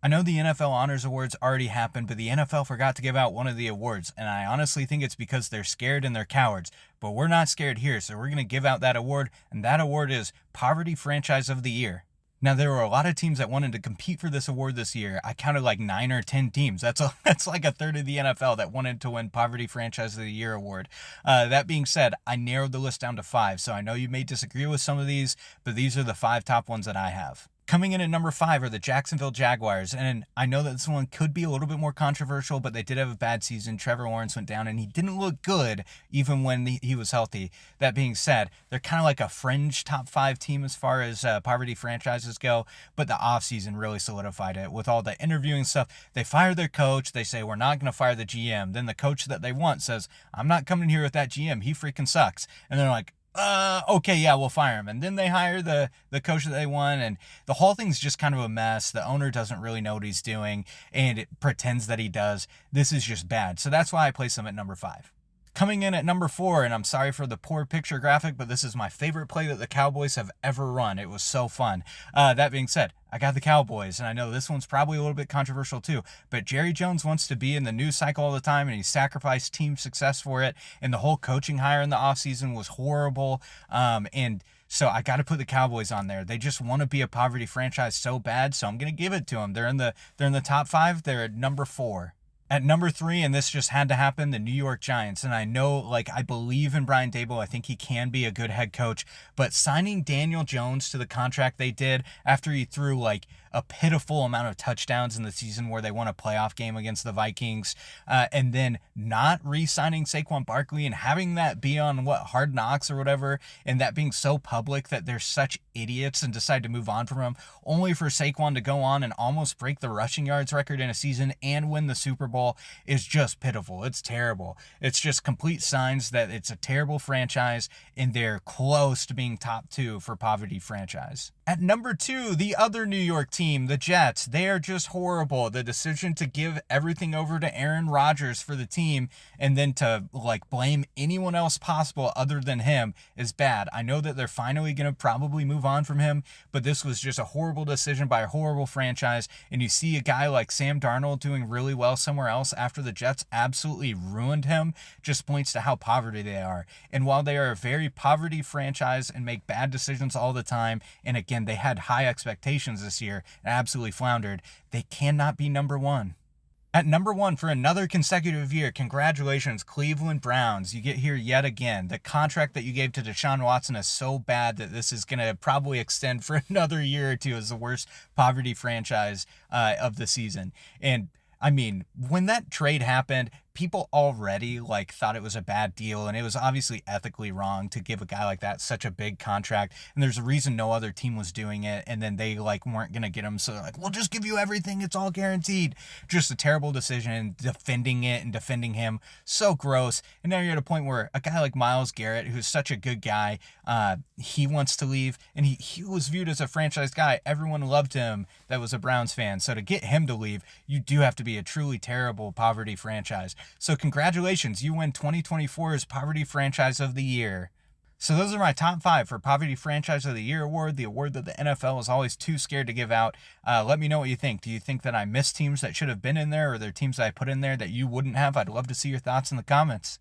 I know the NFL Honors Awards already happened, but the NFL forgot to give out one of the awards, and I honestly think it's because they're scared and they're cowards. But we're not scared here, so we're going to give out that award, and that award is Poverty Franchise of the Year. Now there were a lot of teams that wanted to compete for this award this year. I counted like 9 or 10 teams. That's like a third of the NFL that wanted to win Poverty Franchise of the Year award. That being said, I narrowed the list down to five. So I know you may disagree with some of these, but these are the five top ones that I have. Coming in at number five are the Jacksonville Jaguars, and I know that this one could be a little bit more controversial, but they did have a bad season. Trevor Lawrence went down, and he didn't look good even when he was healthy. That being said, they're kind of like a fringe top five team as far as poverty franchises go, but the offseason really solidified it. With all the interviewing stuff, they fire their coach. They say, we're not going to fire the GM. Then the coach that they want says, I'm not coming here with that GM. He freaking sucks. And they're like, okay, yeah, we'll fire him. And then they hire the coach that they want, and the whole thing's just kind of a mess. The owner doesn't really know what he's doing, and it pretends that he does. This is just bad. So that's why I place him at number five. Coming in at number four, and I'm sorry for the poor picture graphic, but this is my favorite play that the Cowboys have ever run. It was so fun. That being said, I got the Cowboys, and I know this one's probably a little bit controversial too, but Jerry Jones wants to be in the news cycle all the time, and he sacrificed team success for it, and the whole coaching hire in the offseason was horrible, and so I got to put the Cowboys on there. They just want to be a poverty franchise so bad, so I'm going to give it to them. They're in the top five. They're at number four. At number three, and this just had to happen, the New York Giants. And I know, I believe in Brian Daboll. I think he can be a good head coach. But signing Daniel Jones to the contract they did after he threw, a pitiful amount of touchdowns in the season where they won a playoff game against the Vikings, and then not re-signing Saquon Barkley and having that be on, Hard Knocks or whatever, and that being so public that they're such idiots and decide to move on from him, only for Saquon to go on and almost break the rushing yards record in a season and win the Super Bowl is just pitiful. It's terrible. It's just complete signs that it's a terrible franchise and they're close to being top two for poverty franchise. At number two, the other New York team, the Jets, they are just horrible. The decision to give everything over to Aaron Rodgers for the team and then to blame anyone else possible other than him is bad. I know that they're finally going to probably move on from him, but this was just a horrible decision by a horrible franchise. And you see a guy like Sam Darnold doing really well somewhere else after the Jets absolutely ruined him, just points to how poverty they are. And while they are a very poverty franchise and make bad decisions all the time, and again, they had high expectations this year and absolutely floundered, they cannot be number one. At number one for another consecutive year, congratulations, Cleveland Browns. You get here yet again. The contract that you gave to Deshaun Watson is so bad that this is going to probably extend for another year or two as the worst poverty franchise of the season. And I mean, when that trade happened, people already thought it was a bad deal, and it was obviously ethically wrong to give a guy like that such a big contract, and there's a reason no other team was doing it, and then they weren't gonna get him, so they're we'll just give you everything, it's all guaranteed. Just a terrible decision, defending it and defending him, so gross. And now you're at a point where a guy like Myles Garrett, who's such a good guy, he wants to leave, and he was viewed as a franchise guy. Everyone loved him that was a Browns fan, so to get him to leave, you do have to be a truly terrible poverty franchise. So congratulations, you win 2024's Poverty Franchise of the Year. So those are my top five for Poverty Franchise of the Year award, the award that the NFL is always too scared to give out. Let me know what you think. Do you think that I missed teams that should have been in there, or there are teams that I put in there that you wouldn't have? I'd love to see your thoughts in the comments.